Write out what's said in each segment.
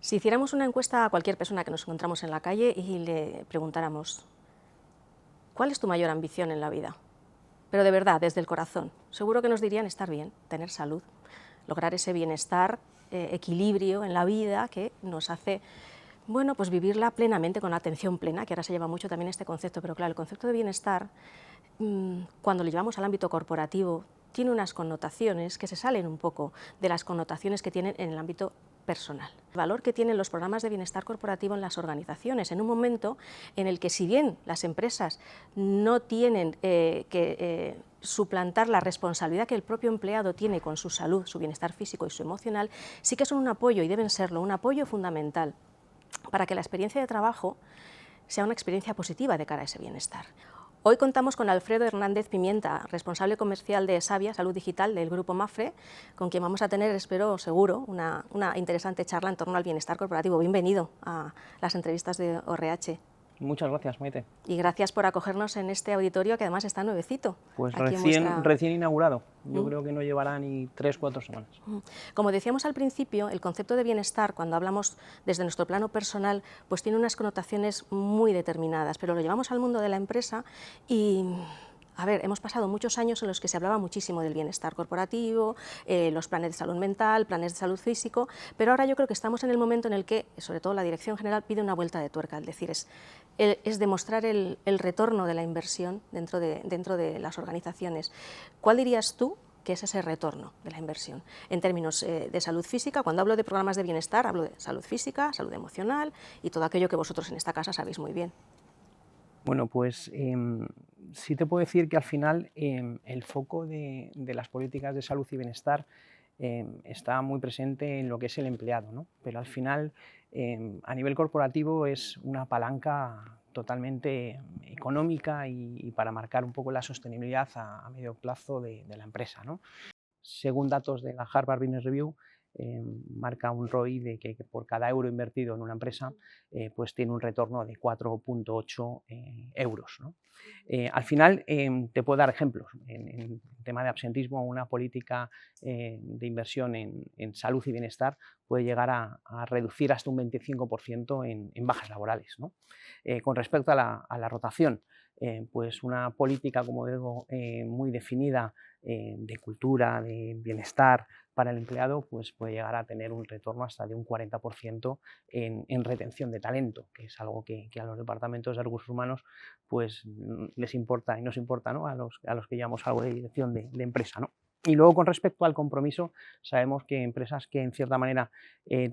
Si hiciéramos una encuesta a cualquier persona que nos encontramos en la calle y le preguntáramos, ¿cuál es tu mayor ambición en la vida? Pero de verdad, desde el corazón, seguro que nos dirían estar bien, tener salud, lograr ese bienestar, equilibrio en la vida que nos hace, bueno, pues vivirla plenamente, con la atención plena, que ahora se lleva mucho también este concepto, pero claro, el concepto de bienestar, cuando lo llevamos al ámbito corporativo, tiene unas connotaciones que se salen un poco de las connotaciones que tienen en el ámbito personal. El valor que tienen los programas de bienestar corporativo en las organizaciones, en un momento en el que, si bien las empresas no tienen que suplantar la responsabilidad que el propio empleado tiene con su salud, su bienestar físico y su emocional, sí que son un apoyo, y deben serlo, un apoyo fundamental para que la experiencia de trabajo sea una experiencia positiva de cara a ese bienestar. Hoy contamos con Alfredo Hernández Pimienta, responsable comercial de Savia Salud Digital del Grupo Mapfre, con quien vamos a tener, espero seguro, una interesante charla en torno al bienestar corporativo. Bienvenido a las entrevistas de ORH. Muchas gracias, Maite. Y gracias por acogernos en este auditorio, que además está nuevecito. Pues aquí recién inaugurado. Yo creo que no llevará ni 3 o 4 semanas. Como decíamos al principio, el concepto de bienestar, cuando hablamos desde nuestro plano personal, pues tiene unas connotaciones muy determinadas, pero lo llevamos al mundo de la empresa y... A ver, hemos pasado muchos años en los que se hablaba muchísimo del bienestar corporativo, los planes de salud mental, planes de salud físico, pero ahora yo creo que estamos en el momento en el que, sobre todo la Dirección General, pide una vuelta de tuerca, es decir, es demostrar el retorno de la inversión dentro de las organizaciones. ¿Cuál dirías tú que es ese retorno de la inversión? En términos de salud física, cuando hablo de programas de bienestar, hablo de salud física, salud emocional y todo aquello que vosotros en esta casa sabéis muy bien. Bueno, pues sí te puedo decir que al final el foco de las políticas de salud y bienestar está muy presente en lo que es el empleado, ¿no? Pero al final a nivel corporativo es una palanca totalmente económica y para marcar un poco la sostenibilidad a medio plazo de la empresa, ¿no? Según datos de la Harvard Business Review, marca un ROI de que por cada euro invertido en una empresa pues tiene un retorno de 4,8 euros, ¿no? Al final te puedo dar ejemplos. En tema de absentismo, una política de inversión en salud y bienestar puede llegar a reducir hasta un 25% en bajas laborales, ¿no? Con respecto a la rotación, pues una política, como digo, muy definida de cultura, de bienestar para el empleado, pues puede llegar a tener un retorno hasta de un 40% en retención de talento, que es algo que a los departamentos de recursos humanos pues les importa y nos importa, ¿no? a los que llevamos algo de dirección de empresa, ¿no? Y luego, con respecto al compromiso, sabemos que empresas que en cierta manera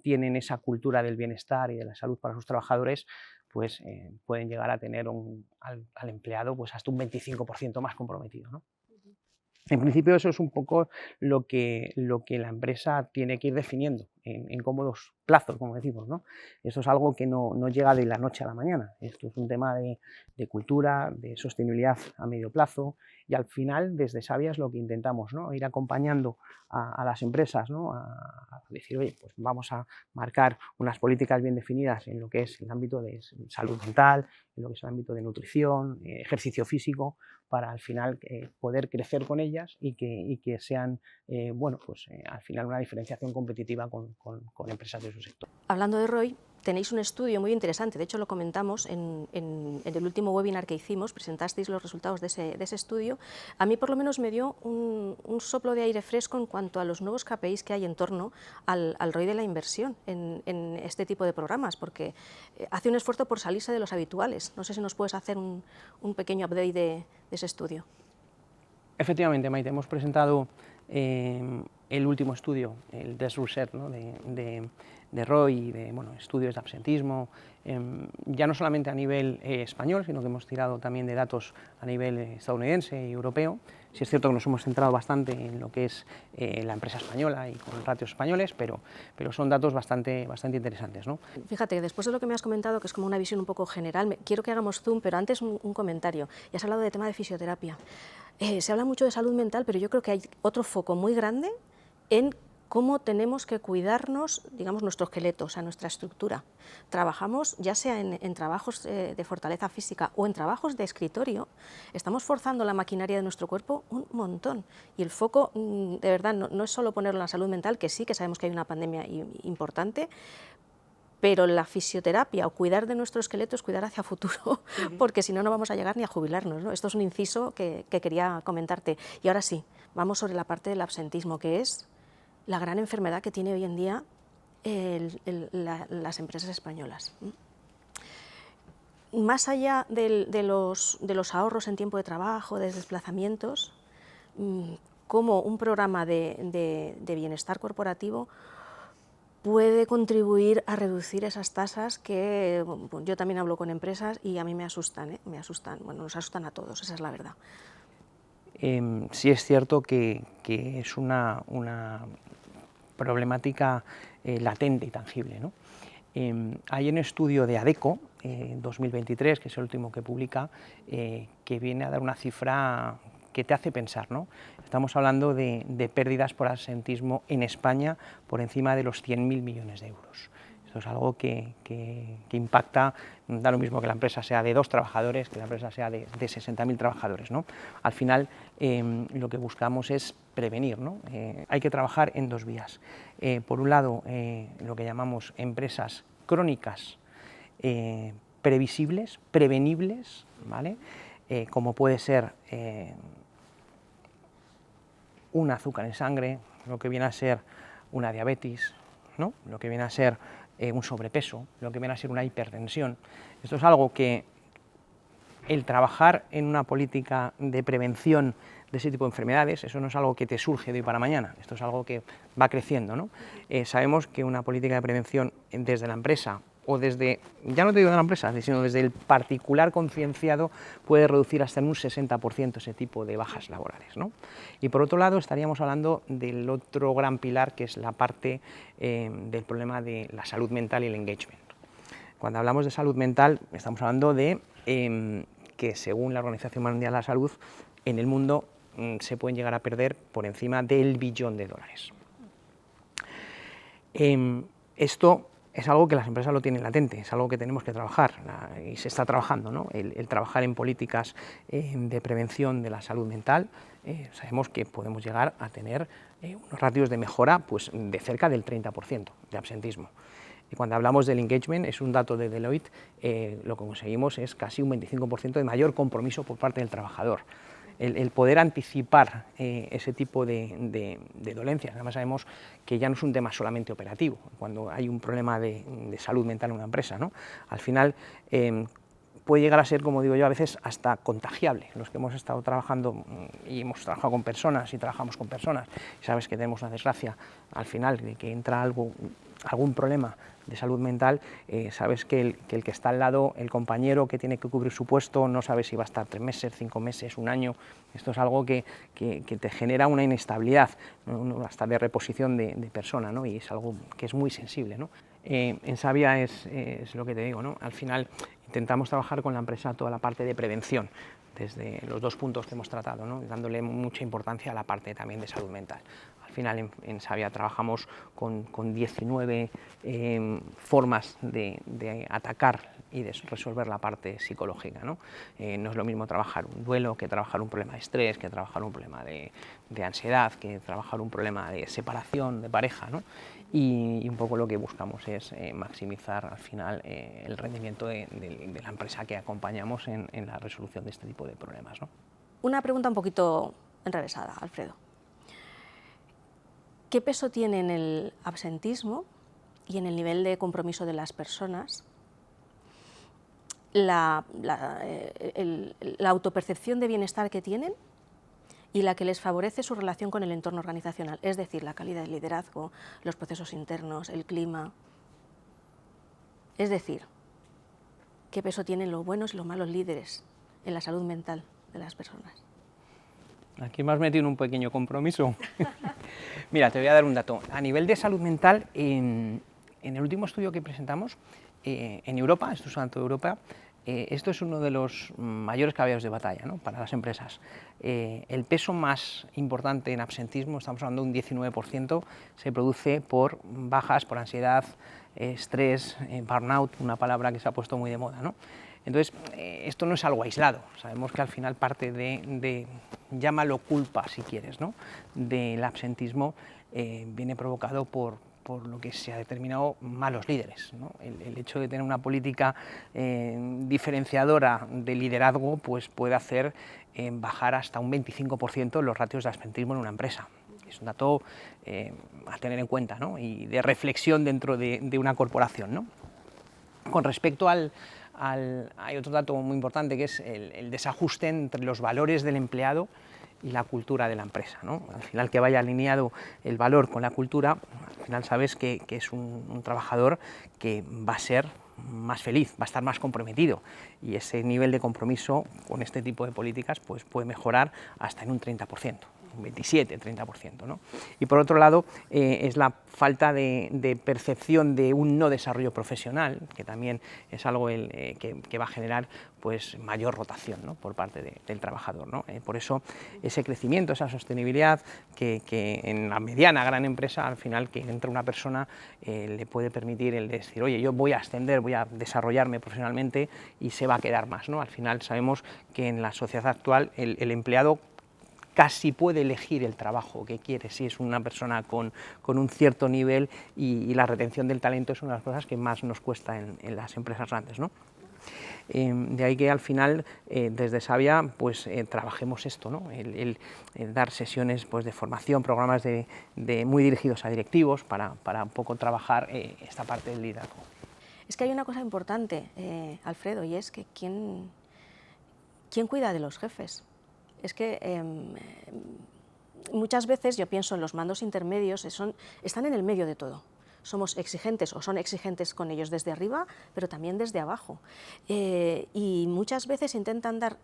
tienen esa cultura del bienestar y de la salud para sus trabajadores, pues pueden llegar a tener al empleado pues hasta un 25% más comprometido, ¿no? En principio eso es un poco lo que la empresa tiene que ir definiendo en cómodos plazos, como decimos, ¿no? Esto es algo que no llega de la noche a la mañana. Esto es un tema de cultura, de sostenibilidad a medio plazo, y al final desde Savia es lo que intentamos, ¿no? Ir acompañando a las empresas, ¿no? A decir, oye, pues vamos a marcar unas políticas bien definidas en lo que es el ámbito de salud mental, en lo que es el ámbito de nutrición, ejercicio físico, para al final poder crecer con ellas y que sean, bueno, pues al final una diferenciación competitiva con empresas de su sector. Hablando de ROI, tenéis un estudio muy interesante, de hecho lo comentamos en el último webinar que hicimos, presentasteis los resultados de ese estudio. A mí por lo menos me dio un soplo de aire fresco en cuanto a los nuevos KPIs que hay en torno al ROI de la inversión en este tipo de programas, porque hace un esfuerzo por salirse de los habituales. No sé si nos puedes hacer un pequeño update de ese estudio. Efectivamente, Maite, hemos presentado el último estudio, el Desk Research, ¿no? de ROI y de estudios de absentismo, ya no solamente a nivel español, sino que hemos tirado también de datos a nivel estadounidense y europeo. Sí es cierto que nos hemos centrado bastante en lo que es la empresa española y con ratios españoles, pero son datos bastante interesantes, ¿no? Fíjate, después de lo que me has comentado, que es como una visión un poco general, quiero que hagamos zoom, pero antes un comentario. Ya has hablado de tema de fisioterapia. Se habla mucho de salud mental, pero yo creo que hay otro foco muy grande en cómo tenemos que cuidarnos, digamos, nuestro esqueleto, o sea, nuestra estructura. Trabajamos, ya sea en trabajos de fortaleza física o en trabajos de escritorio, estamos forzando la maquinaria de nuestro cuerpo un montón. Y el foco, de verdad, no es solo ponerlo en la salud mental, que sí, que sabemos que hay una pandemia importante, pero la fisioterapia o cuidar de nuestro esqueleto es cuidar hacia futuro, porque si no, no vamos a llegar ni a jubilarnos, ¿no? Esto es un inciso que quería comentarte. Y ahora sí, vamos sobre la parte del absentismo, que es la gran enfermedad que tiene hoy en día las empresas españolas. Más allá de los ahorros en tiempo de trabajo, de desplazamientos, cómo un programa de bienestar corporativo puede contribuir a reducir esas tasas que yo también hablo con empresas y a mí me asustan, me asustan, bueno, nos asustan a todos, esa es la verdad. Sí es cierto que es una problemática latente y tangible, ¿no? Hay un estudio de ADECO, 2023, que es el último que publica, que viene a dar una cifra que te hace pensar, ¿no? Estamos hablando de pérdidas por absentismo en España por encima de los 100.000 millones de euros. Esto es algo que impacta, da lo mismo que la empresa sea de 2 trabajadores, que la empresa sea de 60.000 trabajadores, ¿no? Al final, lo que buscamos es prevenir, ¿no? Hay que trabajar en 2 vías. Por un lado, lo que llamamos empresas crónicas, previsibles, prevenibles, ¿vale? Como puede ser un azúcar en sangre, lo que viene a ser una diabetes, ¿no? Lo que viene a ser un sobrepeso, lo que viene a ser una hipertensión. Esto es algo que el trabajar en una política de prevención de ese tipo de enfermedades, eso no es algo que te surge de hoy para mañana, esto es algo que va creciendo, ¿no? Sabemos que una política de prevención desde la empresa o desde, ya no te digo de la empresa, sino desde el particular concienciado puede reducir hasta en un 60% ese tipo de bajas laborales, ¿no? Y por otro lado estaríamos hablando del otro gran pilar, que es la parte del problema de la salud mental y el engagement. Cuando hablamos de salud mental estamos hablando de que según la Organización Mundial de la Salud, en el mundo se pueden llegar a perder por encima del $1 billón. Esto es algo que las empresas lo tienen latente, es algo que tenemos que trabajar y se está trabajando, ¿no? El trabajar en políticas de prevención de la salud mental. Sabemos que podemos llegar a tener unos ratios de mejora pues, de cerca del 30% de absentismo. Y cuando hablamos del engagement, es un dato de Deloitte, lo que conseguimos es casi un 25% de mayor compromiso por parte del trabajador. El poder anticipar ese tipo de dolencias. Además sabemos que ya no es un tema solamente operativo, cuando hay un problema de salud mental en una empresa, ¿no? Al final puede llegar a ser, como digo yo, a veces hasta contagiable. Los que hemos estado trabajando y hemos trabajado con personas y trabajamos con personas, y sabes que tenemos una desgracia al final de que entra algún problema de salud mental, sabes que el que está al lado, el compañero que tiene que cubrir su puesto, no sabe si va a estar 3 meses, 5 meses, 1 año. Esto es algo que te genera una inestabilidad, ¿no? Hasta de reposición de persona, ¿no? Y es algo que es muy sensible, ¿no? En Savia es lo que te digo, ¿no? Al final intentamos trabajar con la empresa toda la parte de prevención, desde los 2 puntos que hemos tratado, ¿no? Dándole mucha importancia a la parte también de salud mental. Al final en Savia trabajamos con 19 formas de atacar y de resolver la parte psicológica, ¿no? No es lo mismo trabajar un duelo que trabajar un problema de estrés, que trabajar un problema de ansiedad, que trabajar un problema de separación de pareja, ¿no? Y un poco lo que buscamos es maximizar al final el rendimiento de la empresa que acompañamos en la resolución de este tipo de problemas, ¿no? Una pregunta un poquito enrevesada, Alfredo. ¿Qué peso tiene en el absentismo y en el nivel de compromiso de las personas la autopercepción de bienestar que tienen y la que les favorece su relación con el entorno organizacional? Es decir, la calidad de liderazgo, los procesos internos, el clima. Es decir, ¿qué peso tienen los buenos y los malos líderes en la salud mental de las personas? Aquí me has metido en un pequeño compromiso. Mira, te voy a dar un dato. A nivel de salud mental, en el último estudio que presentamos, en Europa, esto es tanto Europa, esto es uno de los mayores caballos de batalla, ¿no? Para las empresas. El peso más importante en absentismo, estamos hablando de un 19%, se produce por bajas, por ansiedad, estrés, burnout, una palabra que se ha puesto muy de moda, ¿no? Entonces, esto no es algo aislado, sabemos que al final parte llámalo culpa si quieres, ¿no? Del absentismo viene provocado por por lo que se ha determinado malos líderes, ¿no? El hecho de tener una política diferenciadora de liderazgo pues puede hacer bajar hasta un 25% los ratios de absentismo en una empresa. Es un dato a tener en cuenta, ¿no? Y de reflexión dentro de una corporación, ¿no? Con respecto hay otro dato muy importante, que es el desajuste entre los valores del empleado y la cultura de la empresa, ¿no? Al final, que vaya alineado el valor con la cultura, al final sabes que es un trabajador que va a ser más feliz, va a estar más comprometido, y ese nivel de compromiso con este tipo de políticas pues puede mejorar hasta en un 30%. Un 27-30%, ¿no? Y por otro lado, es la falta de percepción de un no desarrollo profesional, que también es algo que va a generar pues mayor rotación, ¿no? Por parte del trabajador, ¿no? Por eso ese crecimiento, esa sostenibilidad, que en la mediana gran empresa, al final, que entre una persona le puede permitir el decir, oye, yo voy a ascender, voy a desarrollarme profesionalmente y se va a quedar más, ¿no? Al final sabemos que en la sociedad actual el empleado casi puede elegir el trabajo que quiere, si es una persona con un cierto nivel, y la retención del talento es una de las cosas que más nos cuesta en las empresas grandes, ¿no? De ahí que al final desde Savia pues trabajemos esto, ¿no? el dar sesiones pues, de formación, programas muy dirigidos a directivos para un poco trabajar esta parte del liderazgo. Es que hay una cosa importante, Alfredo, y es que ¿quién cuida de los jefes? Es que muchas veces yo pienso en los mandos intermedios, están en el medio de todo. Somos exigentes o son exigentes con ellos desde arriba, pero también desde abajo. Y muchas veces intentan dar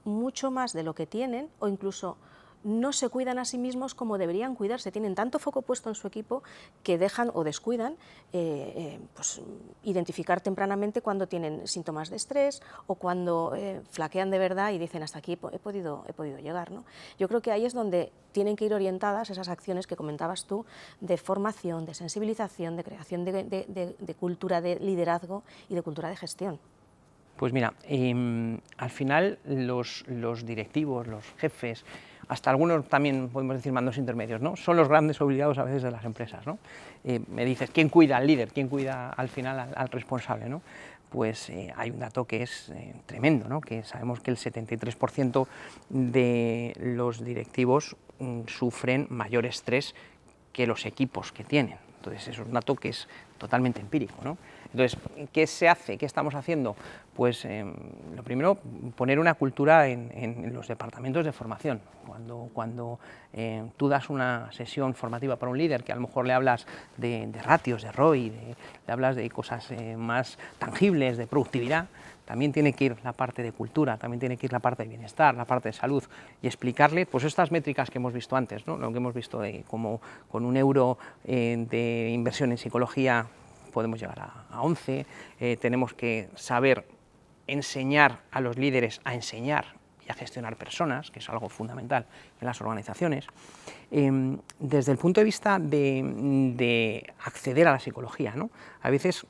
mucho más de lo que tienen, o incluso no se cuidan a sí mismos como deberían cuidarse. Tienen tanto foco puesto en su equipo que dejan o descuidan pues, identificar tempranamente cuando tienen síntomas de estrés o cuando flaquean de verdad y dicen hasta aquí he podido llegar, ¿no? Yo creo que ahí es donde tienen que ir orientadas esas acciones que comentabas tú de formación, de sensibilización, de creación de cultura de liderazgo y de cultura de gestión. Pues mira, al final los directivos, los jefes, hasta algunos también podemos decir mandos intermedios, ¿no? Son los grandes obligados a veces de las empresas, ¿no? Me dices, ¿quién cuida al líder? ¿Quién cuida al final al responsable, ¿no? Pues hay un dato que es tremendo, ¿no? Que sabemos que el 73% de los directivos sufren mayor estrés que los equipos que tienen. Entonces, es un dato que es totalmente empírico, ¿no? Entonces, ¿qué se hace? ¿Qué estamos haciendo? Pues lo primero, poner una cultura en los departamentos de formación. Cuando tú das una sesión formativa para un líder, que a lo mejor le hablas de ratios, de ROI, le hablas de cosas más tangibles, de productividad, también tiene que ir la parte de cultura, también tiene que ir la parte de bienestar, la parte de salud, y explicarle pues estas métricas que hemos visto antes, ¿no? Lo que hemos visto de cómo con €1 de inversión en psicología podemos llegar a 11, tenemos que saber enseñar a los líderes a enseñar y a gestionar personas, que es algo fundamental en las organizaciones. Desde el punto de vista de acceder a la psicología, ¿no? A veces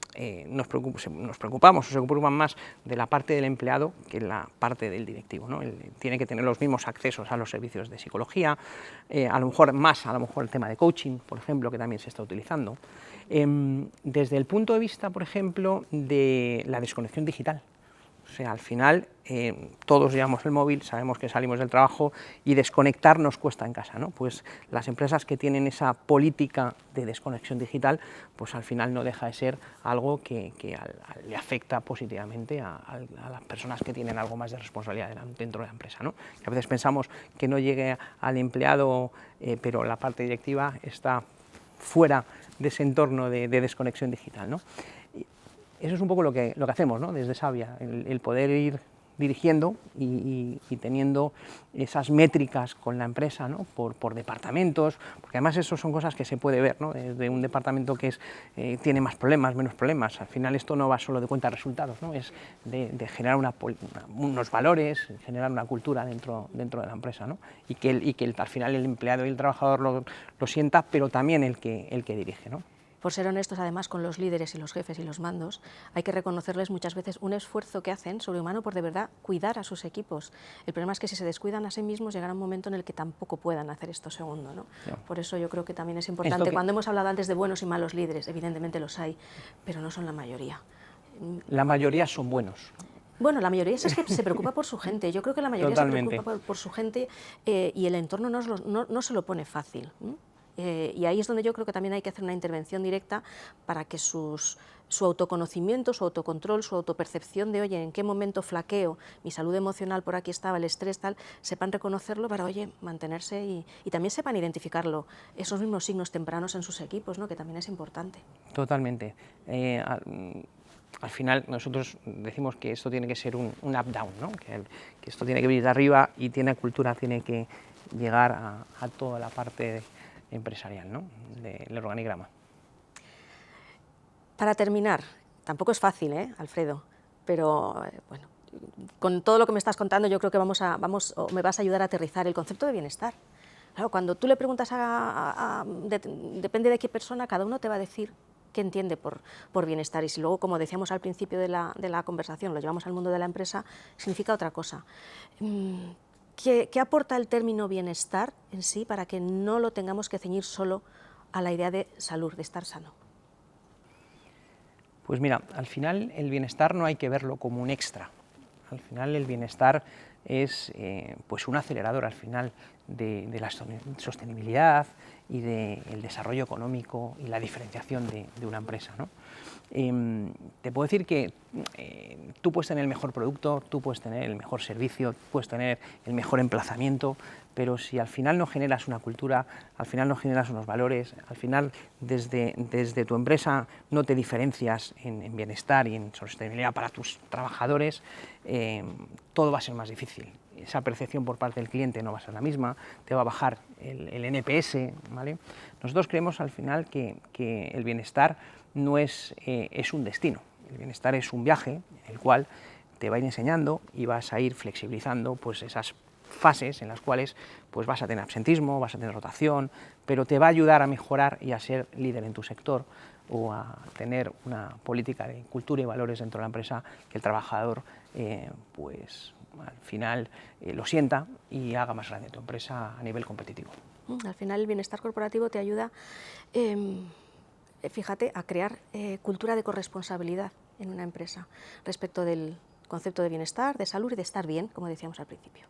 nos preocupamos o se preocupan más de la parte del empleado que la parte del directivo, ¿no? Él tiene que tener los mismos accesos a los servicios de psicología, a lo mejor el tema de coaching, por ejemplo, que también se está utilizando. Desde el punto de vista, por ejemplo, de la desconexión digital. O sea, al final todos llevamos el móvil, sabemos que salimos del trabajo y desconectar nos cuesta en casa, ¿no? Pues las empresas que tienen esa política de desconexión digital, pues al final no deja de ser algo que le afecta positivamente a las personas que tienen algo más de responsabilidad dentro de la empresa, ¿no? Que a veces pensamos que no llegue al empleado, pero la parte directiva está fuera de ese entorno de desconexión digital, ¿no? Eso es un poco lo que hacemos, ¿no? Desde Savia, el poder ir dirigiendo y teniendo esas métricas con la empresa, ¿no? por departamentos, porque además eso son cosas que se puede ver, ¿no? Desde un departamento que tiene más problemas, menos problemas. Al final esto no va solo de cuenta de resultados, ¿no? Es de generar unos valores, generar una cultura dentro de la empresa, ¿no? y que al final el empleado y el trabajador lo sienta, pero también el que dirige, ¿no? Por ser honestos, además, con los líderes y los jefes y los mandos, hay que reconocerles muchas veces un esfuerzo que hacen sobrehumano por de verdad cuidar a sus equipos. El problema es que si se descuidan a sí mismos, llegará un momento en el que tampoco puedan hacer esto segundo, ¿no? No. Por eso yo creo que también es importante. Cuando hemos hablado antes de buenos y malos líderes, evidentemente los hay, pero no son la mayoría. La mayoría son buenos. Bueno, la mayoría es que se preocupa por su gente. Yo creo que la mayoría Totalmente. se preocupa por su gente y el entorno no se lo pone fácil. Y ahí es donde yo creo que también hay que hacer una intervención directa para que su autoconocimiento, su autocontrol, su autopercepción de, oye, en qué momento flaqueo, mi salud emocional por aquí estaba, el estrés, tal, sepan reconocerlo para, oye, mantenerse y también sepan identificarlo, esos mismos signos tempranos en sus equipos, ¿no? Que también es importante. Totalmente. Al final nosotros decimos que esto tiene que ser un up-down, ¿no? que esto tiene que venir de arriba y cultura tiene que llegar a toda la parte empresarial, ¿no? Del organigrama. Para terminar, tampoco es fácil, Alfredo, pero bueno, con todo lo que me estás contando yo creo que me vas a ayudar a aterrizar el concepto de bienestar. Claro, cuando tú le preguntas depende de qué persona, cada uno te va a decir qué entiende por bienestar, y si luego, como decíamos al principio de la conversación, lo llevamos al mundo de la empresa, significa otra cosa. ¿Qué aporta el término bienestar en sí para que no lo tengamos que ceñir solo a la idea de salud, de estar sano? Pues mira, al final el bienestar no hay que verlo como un extra. Al final el bienestar es pues un acelerador al final de la sostenibilidad y del desarrollo económico y la diferenciación de una empresa, ¿no? Te puedo decir que tú puedes tener el mejor producto, tú puedes tener el mejor servicio, puedes tener el mejor emplazamiento, pero si al final no generas una cultura, al final no generas unos valores, al final desde tu empresa no te diferencias en bienestar y en sostenibilidad para tus trabajadores, todo va a ser más difícil. Esa percepción por parte del cliente no va a ser la misma, te va a bajar el NPS, ¿vale? Nosotros creemos al final que el bienestar no es un destino, el bienestar es un viaje en el cual te va a ir enseñando y vas a ir flexibilizando pues esas fases en las cuales pues vas a tener absentismo, vas a tener rotación, pero te va a ayudar a mejorar y a ser líder en tu sector o a tener una política de cultura y valores dentro de la empresa que el trabajador pues al final lo sienta y haga más grande tu empresa a nivel competitivo. Al final el bienestar corporativo te ayuda, fíjate, a crear cultura de corresponsabilidad en una empresa respecto del concepto de bienestar, de salud y de estar bien, como decíamos al principio.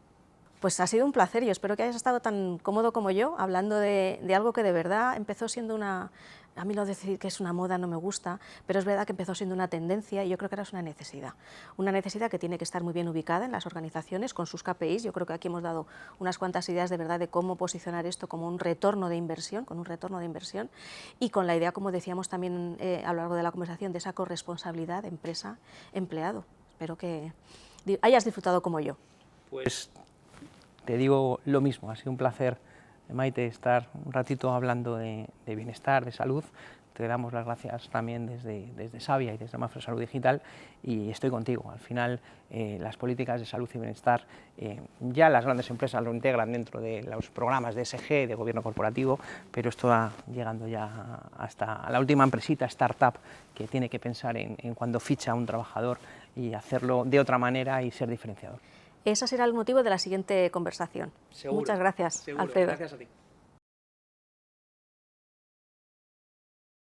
Pues ha sido un placer y espero que hayas estado tan cómodo como yo hablando de algo que de verdad empezó siendo una... A mí lo de decir que es una moda no me gusta, pero es verdad que empezó siendo una tendencia y yo creo que ahora es una necesidad que tiene que estar muy bien ubicada en las organizaciones con sus KPIs. Yo creo que aquí hemos dado unas cuantas ideas de verdad de cómo posicionar esto como un retorno de inversión, y con la idea, como decíamos también a lo largo de la conversación, de esa corresponsabilidad empresa-empleado. Espero que hayas disfrutado como yo. Pues te digo lo mismo, ha sido un placer, Maite, estar un ratito hablando de bienestar, de salud. Te damos las gracias también desde Savia y desde Mapfre Salud Digital y estoy contigo. Al final, las políticas de salud y bienestar ya las grandes empresas lo integran dentro de los programas de ESG, de gobierno corporativo, pero esto va llegando ya hasta la última empresita, startup, que tiene que pensar en cuando ficha a un trabajador y hacerlo de otra manera y ser diferenciador. Ese será el motivo de la siguiente conversación. Seguro, Muchas gracias, seguro. Alfredo. Gracias a ti.